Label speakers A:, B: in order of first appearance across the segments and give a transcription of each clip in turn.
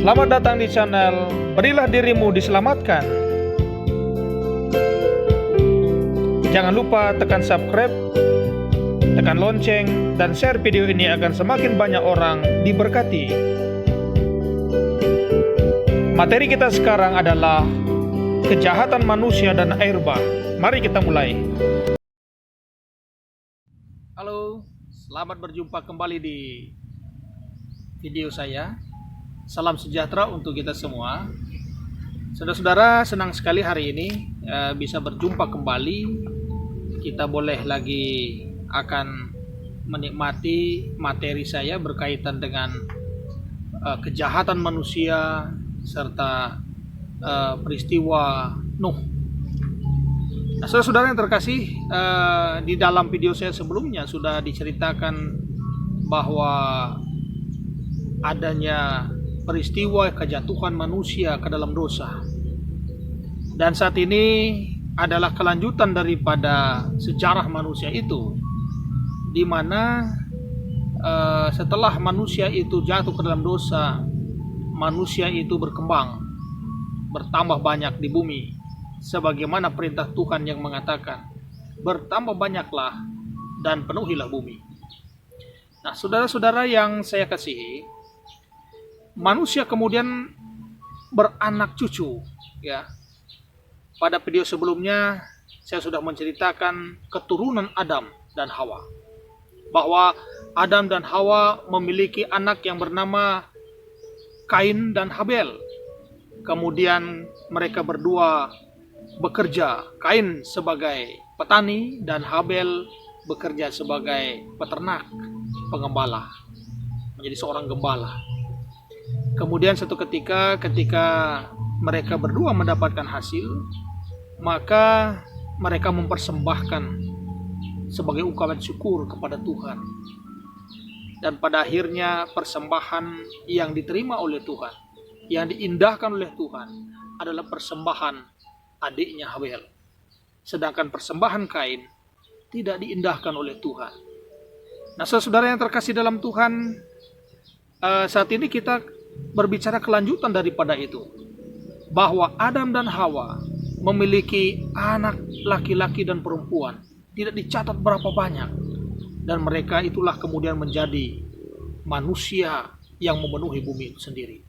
A: Selamat datang di channel Berilah Dirimu Diselamatkan. Jangan lupa tekan subscribe, tekan lonceng, dan share video ini agar semakin banyak orang diberkati. Materi kita sekarang adalah kejahatan manusia dan air bah. Mari kita mulai. Halo, selamat berjumpa kembali di video saya. Salam sejahtera untuk kita semua. Saudara-saudara, senang sekali hari ini bisa berjumpa kembali. Kita boleh lagi akan menikmati materi saya berkaitan dengan kejahatan manusia serta peristiwa Nuh. Nah, saudara-saudara yang terkasih, di dalam video saya sebelumnya sudah diceritakan bahwa adanya peristiwa kejatuhan manusia ke dalam dosa. Dan saat ini adalah kelanjutan daripada sejarah manusia itu, di mana setelah manusia itu jatuh ke dalam dosa, manusia itu berkembang, bertambah banyak di bumi, sebagaimana perintah Tuhan yang mengatakan, bertambah banyaklah dan penuhilah bumi. Nah, saudara-saudara yang saya kasihi, manusia kemudian beranak cucu, ya. Pada video sebelumnya saya sudah menceritakan keturunan Adam dan Hawa, bahwa Adam dan Hawa memiliki anak yang bernama Kain dan Habel. Kemudian mereka berdua bekerja, Kain sebagai petani dan Habel bekerja sebagai peternak, pengembala, menjadi seorang gembala. Kemudian suatu ketika mereka berdua mendapatkan hasil, maka mereka mempersembahkan sebagai ungkapan syukur kepada Tuhan. Dan pada akhirnya persembahan yang diterima oleh Tuhan, yang diindahkan oleh Tuhan adalah persembahan adiknya Habel. Sedangkan persembahan Kain tidak diindahkan oleh Tuhan. Nah, saudara yang terkasih dalam Tuhan, saat ini kita berbicara kelanjutan daripada itu, bahwa Adam dan Hawa memiliki anak laki-laki dan perempuan, tidak dicatat berapa banyak, dan mereka itulah kemudian menjadi manusia yang memenuhi bumi itu sendiri.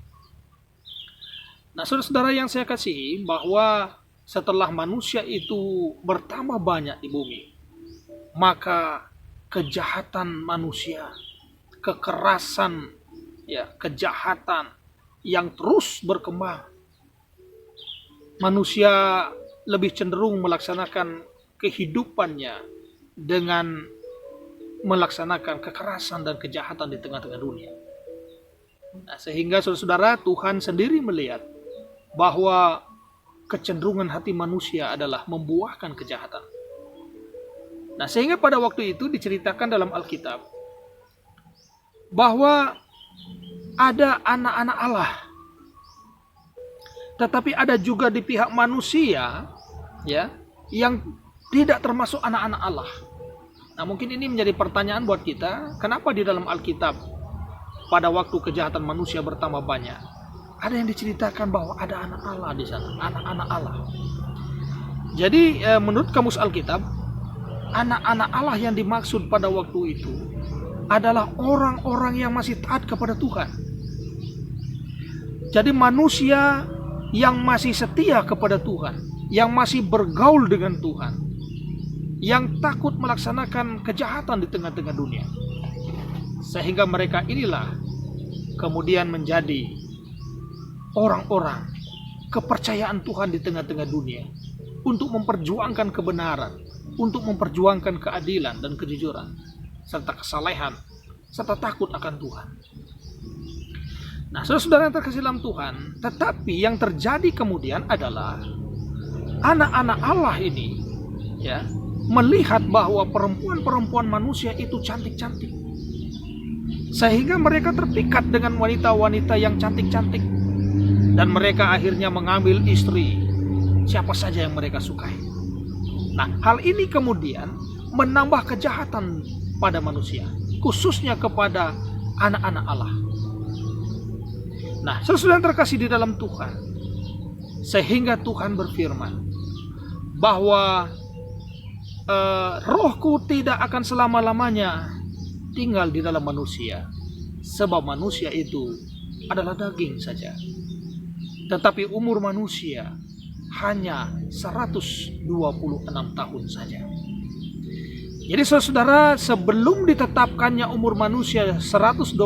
A: Nah, saudara-saudara yang saya kasihi, bahwa setelah manusia itu bertambah banyak di bumi, maka kejahatan manusia, kekerasan, kejahatan yang terus berkembang. Manusia lebih cenderung melaksanakan kehidupannya dengan melaksanakan kekerasan dan kejahatan di tengah-tengah dunia. Nah, sehingga saudara-saudara, Tuhan sendiri melihat bahwa kecenderungan hati manusia adalah membuahkan kejahatan. Nah, sehingga pada waktu itu diceritakan dalam Alkitab bahwa ada anak-anak Allah, tetapi ada juga di pihak manusia, yang tidak termasuk anak-anak Allah. Nah, mungkin ini menjadi pertanyaan buat kita, kenapa di dalam Alkitab pada waktu kejahatan manusia bertambah banyak, ada yang diceritakan bahwa ada anak Allah di sana, anak-anak Allah. Jadi menurut kamus Alkitab, anak-anak Allah yang dimaksud pada waktu itu adalah orang-orang yang masih taat kepada Tuhan. Jadi manusia yang masih setia kepada Tuhan, yang masih bergaul dengan Tuhan, yang takut melaksanakan kejahatan di tengah-tengah dunia. Sehingga mereka inilah kemudian menjadi orang-orang kepercayaan Tuhan di tengah-tengah dunia, untuk memperjuangkan kebenaran, untuk memperjuangkan keadilan dan kejujuran, serta kesalehan, serta takut akan Tuhan. Nah, saudara yang terkasih dalam Tuhan, tetapi yang terjadi kemudian adalah anak-anak Allah ini, melihat bahwa perempuan-perempuan manusia itu cantik-cantik, sehingga mereka terpikat dengan wanita-wanita yang cantik-cantik, dan mereka akhirnya mengambil istri siapa saja yang mereka sukai. Nah, hal ini kemudian menambah kejahatan pada manusia, khususnya kepada anak-anak Allah. Nah, saudara yang terkasih di dalam Tuhan, sehingga Tuhan berfirman bahwa rohku tidak akan selama-lamanya tinggal di dalam manusia, sebab manusia itu adalah daging saja. Tetapi umur manusia hanya 126 tahun saja. Jadi saudara, sebelum ditetapkannya umur manusia 126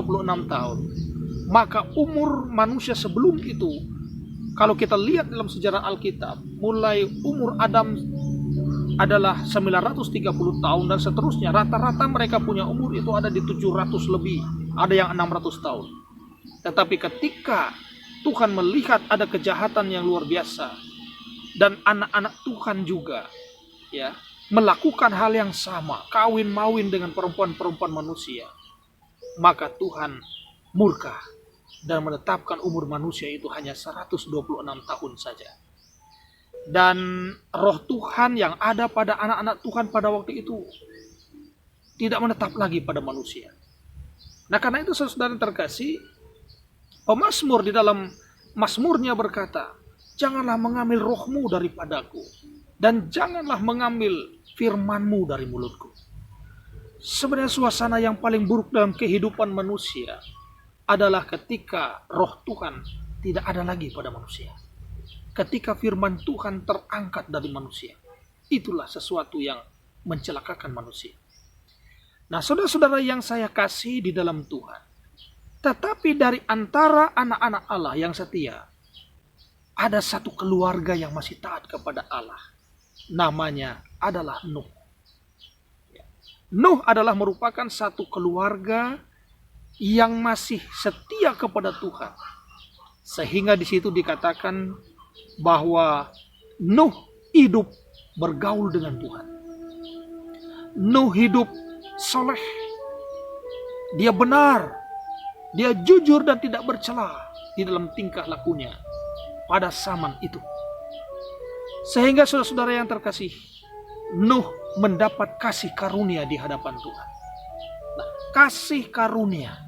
A: tahun, maka umur manusia sebelum itu, kalau kita lihat dalam sejarah Alkitab, mulai umur Adam adalah 930 tahun dan seterusnya. Rata-rata mereka punya umur itu ada di 700 lebih, ada yang 600 tahun. Tetapi ketika Tuhan melihat ada kejahatan yang luar biasa, dan anak-anak Tuhan juga ya melakukan hal yang sama, kawin-mawin dengan perempuan-perempuan manusia, maka Tuhan murka dan menetapkan umur manusia itu hanya 126 tahun saja. Dan roh Tuhan yang ada pada anak-anak Tuhan pada waktu itu tidak menetap lagi pada manusia. Nah, karena itu saudara terkasih, pemazmur di dalam mazmurnya berkata, janganlah mengambil rohmu daripadaku, dan janganlah mengambil firmanmu dari mulutku. Sebenarnya suasana yang paling buruk dalam kehidupan manusia adalah ketika roh Tuhan tidak ada lagi pada manusia. Ketika firman Tuhan terangkat dari manusia, itulah sesuatu yang mencelakakan manusia. Nah, saudara-saudara yang saya kasih di dalam Tuhan, tetapi dari antara anak-anak Allah yang setia, ada satu keluarga yang masih taat kepada Allah. Namanya adalah Nuh. Nuh adalah merupakan satu keluarga yang masih setia kepada Tuhan. Sehingga di situ dikatakan bahwa Nuh hidup bergaul dengan Tuhan. Nuh hidup soleh. Dia benar. Dia jujur dan tidak bercela di dalam tingkah lakunya pada zaman itu. Sehingga saudara-saudara yang terkasih, Nuh mendapat kasih karunia di hadapan Tuhan. Nah, kasih karunia.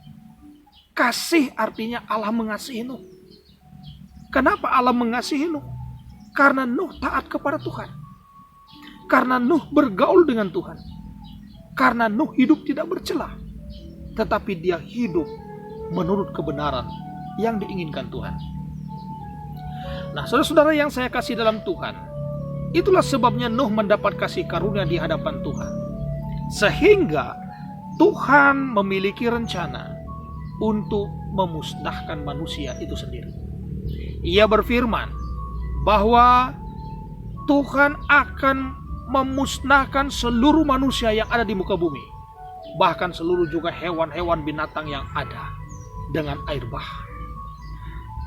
A: Kasih artinya Allah mengasihi Nuh. Kenapa Allah mengasihi Nuh? Karena Nuh taat kepada Tuhan. Karena Nuh bergaul dengan Tuhan. Karena Nuh hidup tidak bercela, tetapi dia hidup menurut kebenaran yang diinginkan Tuhan. Nah, saudara-saudara yang saya kasih dalam Tuhan, itulah sebabnya Nuh mendapat kasih karunia di hadapan Tuhan. Sehingga Tuhan memiliki rencana untuk memusnahkan manusia itu sendiri. Ia berfirman bahwa Tuhan akan memusnahkan seluruh manusia yang ada di muka bumi, bahkan seluruh juga hewan-hewan binatang yang ada dengan air bah.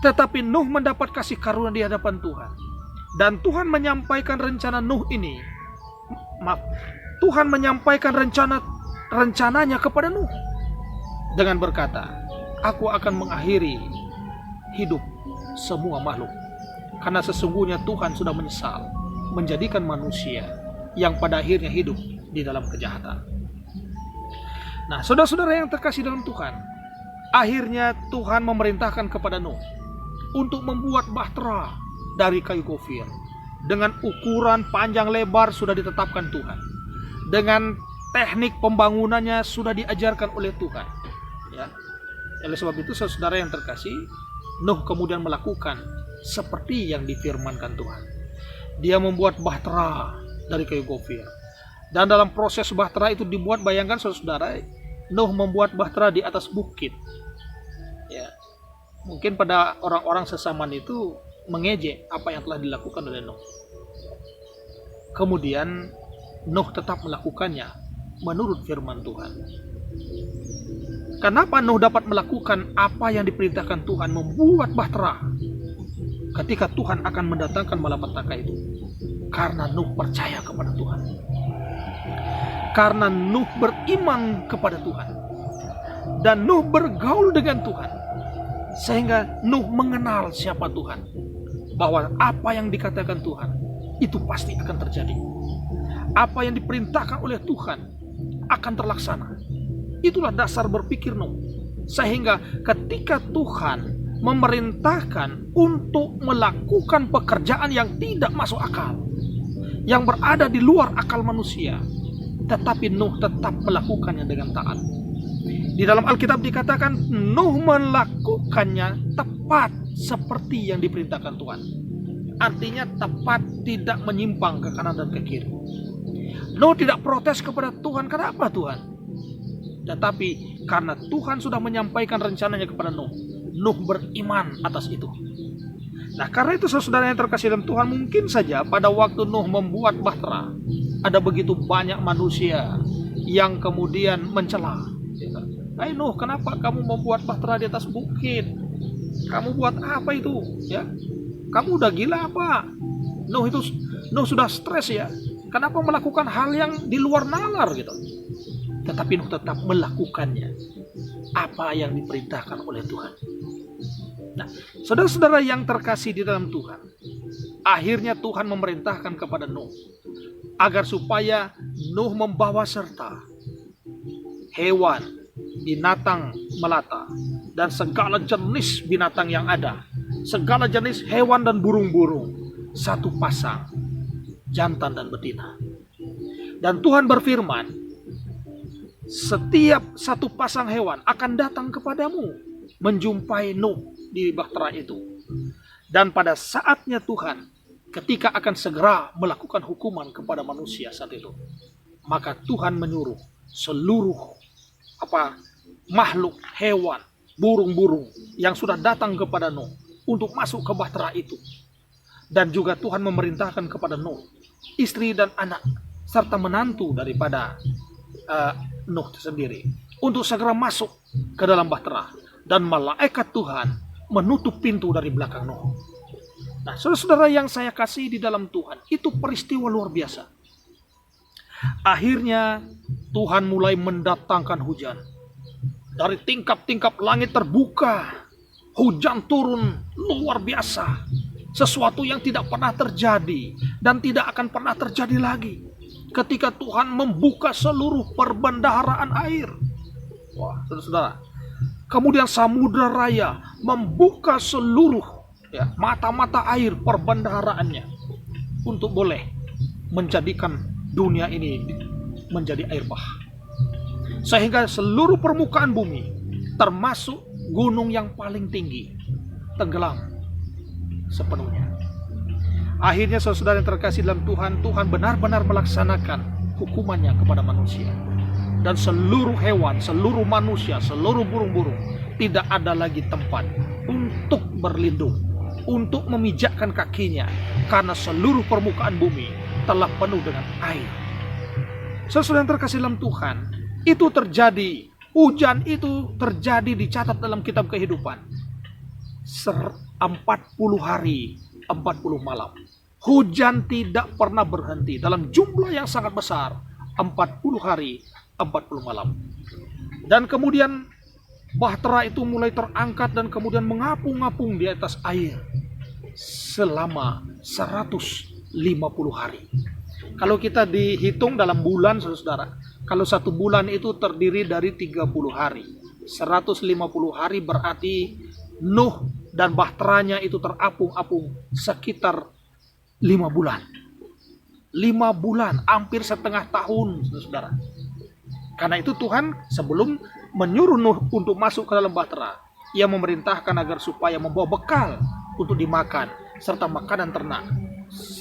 A: Tetapi Nuh mendapat kasih karunia di hadapan Tuhan, dan Tuhan menyampaikan rencana Nuh ini. Tuhan menyampaikan rencananya kepada Nuh dengan berkata, aku akan mengakhiri hidup semua makhluk, karena sesungguhnya Tuhan sudah menyesal menjadikan manusia yang pada akhirnya hidup di dalam kejahatan. Nah, saudara-saudara yang terkasih dalam Tuhan, akhirnya Tuhan memerintahkan kepada Nuh untuk membuat bahtera dari kayu gofir dengan ukuran panjang lebar sudah ditetapkan Tuhan. Dengan teknik pembangunannya sudah diajarkan oleh Tuhan. Ya. Oleh sebab itu, saudara yang terkasih, Nuh kemudian melakukan seperti yang difirmankan Tuhan. Dia membuat bahtera dari kayu gofir. Dan dalam proses bahtera itu dibuat, bayangkan saudara, Nuh membuat bahtera di atas bukit. Ya. Mungkin pada orang-orang sesaman itu mengejek apa yang telah dilakukan oleh Nuh. Kemudian Nuh tetap melakukannya menurut firman Tuhan. Kenapa Nuh dapat melakukan apa yang diperintahkan Tuhan, membuat bahtera ketika Tuhan akan mendatangkan malapetaka itu? Karena Nuh percaya kepada Tuhan. Karena Nuh beriman kepada Tuhan. Dan Nuh bergaul dengan Tuhan. Sehingga Nuh mengenal siapa Tuhan. Bahwa apa yang dikatakan Tuhan itu pasti akan terjadi. Apa yang diperintahkan oleh Tuhan akan terlaksana. Itulah dasar berpikir Nuh. Sehingga ketika Tuhan memerintahkan untuk melakukan pekerjaan yang tidak masuk akal, yang berada di luar akal manusia. Tetapi Nuh tetap melakukannya dengan taat. Di dalam Alkitab dikatakan Nuh melakukannya tepat seperti yang diperintahkan Tuhan. Artinya tepat, tidak menyimpang ke kanan dan ke kiri. Nuh tidak protes kepada Tuhan, kenapa Tuhan? Tetapi karena Tuhan sudah menyampaikan rencananya kepada Nuh, Nuh beriman atas itu. Nah, karena itu saudara yang terkasih dalam Tuhan, mungkin saja pada waktu Nuh membuat bahtera, ada begitu banyak manusia yang kemudian mencela. Hai Nuh, kenapa kamu membuat bahtera di atas bukit? Kamu buat apa itu? Ya, kamu udah gila apa? Nuh sudah stres ya. Kenapa melakukan hal yang di luar nalar gitu? Tetapi Nuh tetap melakukannya, apa yang diperintahkan oleh Tuhan. Nah, saudara-saudara yang terkasih di dalam Tuhan, akhirnya Tuhan memerintahkan kepada Nuh agar supaya Nuh membawa serta hewan, binatang melata, dan segala jenis binatang yang ada, segala jenis hewan dan burung-burung, satu pasang, jantan dan betina. Dan Tuhan berfirman, setiap satu pasang hewan akan datang kepadamu menjumpai Nuh di bahtera itu. Dan pada saatnya Tuhan ketika akan segera melakukan hukuman kepada manusia saat itu, maka Tuhan menyuruh seluruh makhluk, hewan, burung-burung yang sudah datang kepada Nuh untuk masuk ke bahtera itu. Dan juga Tuhan memerintahkan kepada Nuh, istri dan anak serta menantu daripada Nuh sendiri untuk segera masuk ke dalam bahtera. Dan malaikat Tuhan menutup pintu dari belakang Nuh. Nah, saudara-saudara yang saya kasih di dalam Tuhan, itu peristiwa luar biasa. Akhirnya Tuhan mulai mendatangkan hujan. Dari tingkap-tingkap langit terbuka, hujan turun luar biasa. Sesuatu yang tidak pernah terjadi dan tidak akan pernah terjadi lagi ketika Tuhan membuka seluruh perbendaharaan air. Wah, saudara-saudara. Kemudian samudra raya membuka seluruh mata-mata air perbendaharaannya untuk boleh menjadikan dunia ini menjadi air bah. Sehingga seluruh permukaan bumi, termasuk gunung yang paling tinggi, tenggelam sepenuhnya. Akhirnya saudara yang terkasih dalam Tuhan, Tuhan benar-benar melaksanakan hukumannya kepada manusia. Dan seluruh hewan, seluruh manusia, seluruh burung-burung tidak ada lagi tempat untuk berlindung, untuk memijakkan kakinya, karena seluruh permukaan bumi telah penuh dengan air. Saudara yang terkasih dalam Tuhan, itu terjadi, hujan itu terjadi, dicatat dalam kitab kehidupan 40 hari 40 malam. Hujan tidak pernah berhenti dalam jumlah yang sangat besar, 40 hari 40 malam. Dan kemudian bahtera itu mulai terangkat dan kemudian mengapung-apung di atas air selama 150 hari. Kalau kita dihitung dalam bulan, saudara, kalau satu bulan itu terdiri dari 30 hari, 150 hari berarti Nuh dan bahteranya itu terapung-apung sekitar 5 bulan. 5 bulan, hampir setengah tahun, saudara. Karena itu Tuhan sebelum menyuruh Nuh untuk masuk ke dalam bahtera, Ia memerintahkan agar supaya membawa bekal untuk dimakan, serta makanan ternak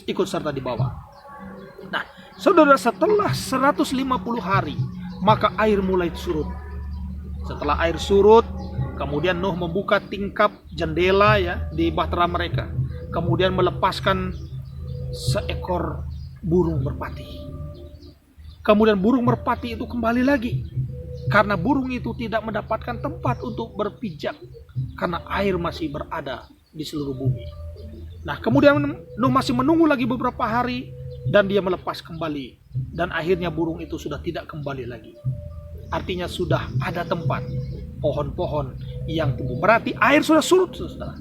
A: ikut serta dibawa. Nah, saudara, setelah 150 hari, maka air mulai surut. Setelah air surut, kemudian Nuh membuka tingkap jendela di bahtera mereka. Kemudian melepaskan seekor burung merpati. Kemudian burung merpati itu kembali lagi. Karena burung itu tidak mendapatkan tempat untuk berpijak. Karena air masih berada di seluruh bumi. Nah, kemudian Nuh masih menunggu lagi beberapa hari. Dan dia melepas kembali. Dan akhirnya burung itu sudah tidak kembali lagi. Artinya sudah ada tempat. Pohon-pohon yang tumbuh. Berarti air sudah surut, saudara.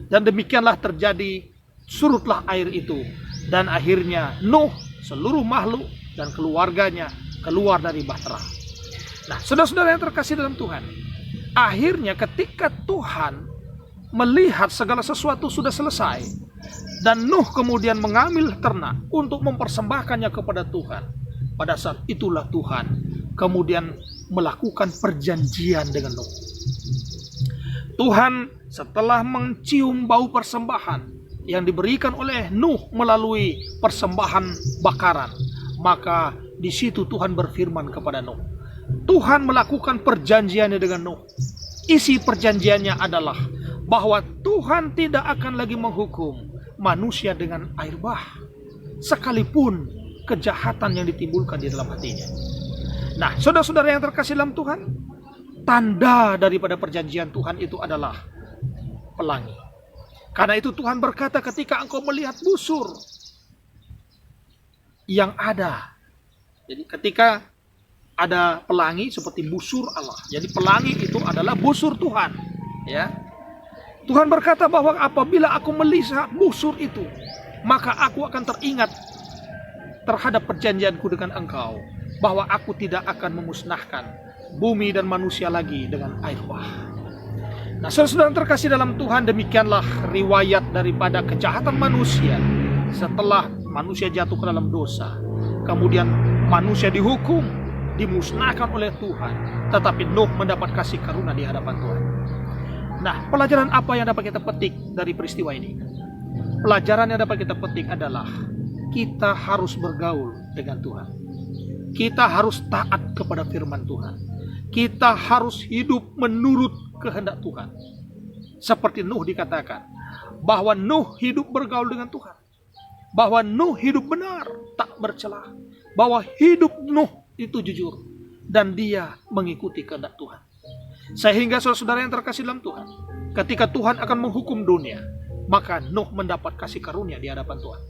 A: Dan demikianlah terjadi. Surutlah air itu. Dan akhirnya Nuh, seluruh makhluk dan keluarganya keluar dari bahtera. Nah, saudara-saudara yang terkasih dalam Tuhan, akhirnya ketika Tuhan melihat segala sesuatu sudah selesai, dan Nuh kemudian mengambil ternak untuk mempersembahkannya kepada Tuhan, pada saat itulah Tuhan kemudian melakukan perjanjian dengan Nuh. Tuhan setelah mencium bau persembahan yang diberikan oleh Nuh melalui persembahan bakaran, maka di situ Tuhan berfirman kepada Nuh. Tuhan melakukan perjanjiannya dengan Nuh. Isi perjanjiannya adalah bahwa Tuhan tidak akan lagi menghukum manusia dengan air bah, sekalipun kejahatan yang ditimbulkan di dalam hatinya. Nah, saudara-saudara yang terkasih dalam Tuhan, tanda daripada perjanjian Tuhan itu adalah pelangi. Karena itu Tuhan berkata, ketika engkau melihat busur yang ada, jadi ketika ada pelangi seperti busur Allah. Jadi pelangi itu adalah busur Tuhan, ya. Tuhan berkata bahwa apabila aku melihat busur itu, maka aku akan teringat terhadap perjanjianku dengan engkau, bahwa aku tidak akan memusnahkan bumi dan manusia lagi dengan air bah. Nah, saudara-saudara terkasih dalam Tuhan, demikianlah riwayat daripada kejahatan manusia setelah manusia jatuh ke dalam dosa. Kemudian manusia dihukum, dimusnahkan oleh Tuhan, tetapi Nuh mendapat kasih karunia di hadapan Tuhan. Nah, pelajaran apa yang dapat kita petik dari peristiwa ini? Pelajaran yang dapat kita petik adalah kita harus bergaul dengan Tuhan. Kita harus taat kepada firman Tuhan. Kita harus hidup menurut kehendak Tuhan. Seperti Nuh dikatakan, bahwa Nuh hidup bergaul dengan Tuhan. Bahwa Nuh hidup benar, tak bercelah. Bahwa hidup Nuh itu jujur, dan dia mengikuti kehendak Tuhan. Sehingga saudara-saudara yang terkasih dalam Tuhan, ketika Tuhan akan menghukum dunia, maka Nuh mendapat kasih karunia di hadapan Tuhan.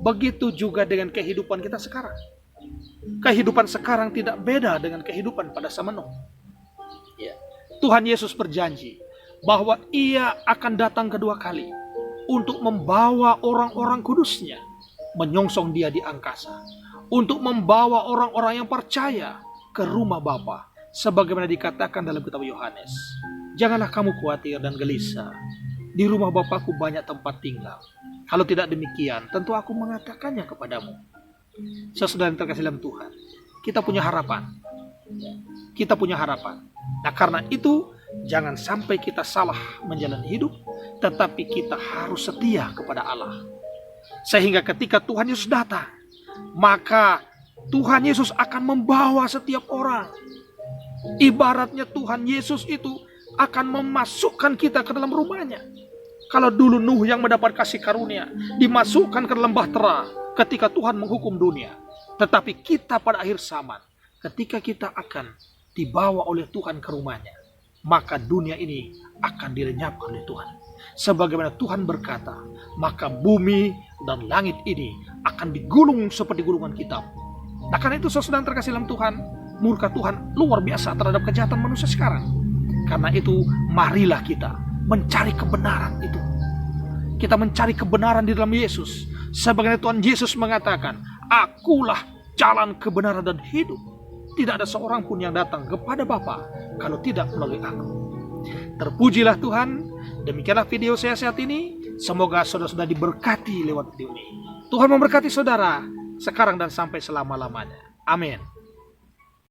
A: Begitu juga dengan kehidupan kita sekarang. Kehidupan sekarang tidak beda dengan kehidupan pada zaman Nuh. Ya. Tuhan Yesus berjanji bahwa Ia akan datang kedua kali untuk membawa orang-orang kudusnya menyongsong Dia di angkasa, untuk membawa orang-orang yang percaya ke rumah Bapa, sebagaimana dikatakan dalam kitab Yohanes. Janganlah kamu khawatir dan gelisah. Di rumah Bapakku banyak tempat tinggal. Kalau tidak demikian, tentu aku mengatakannya kepadamu. Saudara yang terkasih dalam Tuhan, kita punya harapan. Kita punya harapan. Nah, karena itu jangan sampai kita salah menjalani hidup, tetapi kita harus setia kepada Allah. Sehingga ketika Tuhan Yesus datang, maka Tuhan Yesus akan membawa setiap orang. Ibaratnya Tuhan Yesus itu akan memasukkan kita ke dalam rumahnya. Kalau dulu Nuh yang mendapat kasih karunia dimasukkan ke dalam bahtera ketika Tuhan menghukum dunia, tetapi kita pada akhir zaman, ketika kita akan dibawa oleh Tuhan ke rumahnya, maka dunia ini akan dilenyapkan oleh Tuhan. Sebagaimana Tuhan berkata, maka bumi dan langit ini akan digulung seperti gulungan kitab. Nah, karena itu saudara yang terkasih dalam Tuhan, murka Tuhan luar biasa terhadap kejahatan manusia sekarang. Karena itu marilah kita mencari kebenaran itu. Kita mencari kebenaran di dalam Yesus. Sebagaimana Tuhan Yesus mengatakan, akulah jalan kebenaran dan hidup. Tidak ada seorang pun yang datang kepada Bapa kalau tidak melalui aku. Terpujilah Tuhan. Demikianlah video saya saat ini. Semoga saudara-saudara diberkati lewat video ini. Tuhan memberkati saudara sekarang dan sampai selama-lamanya. Amin.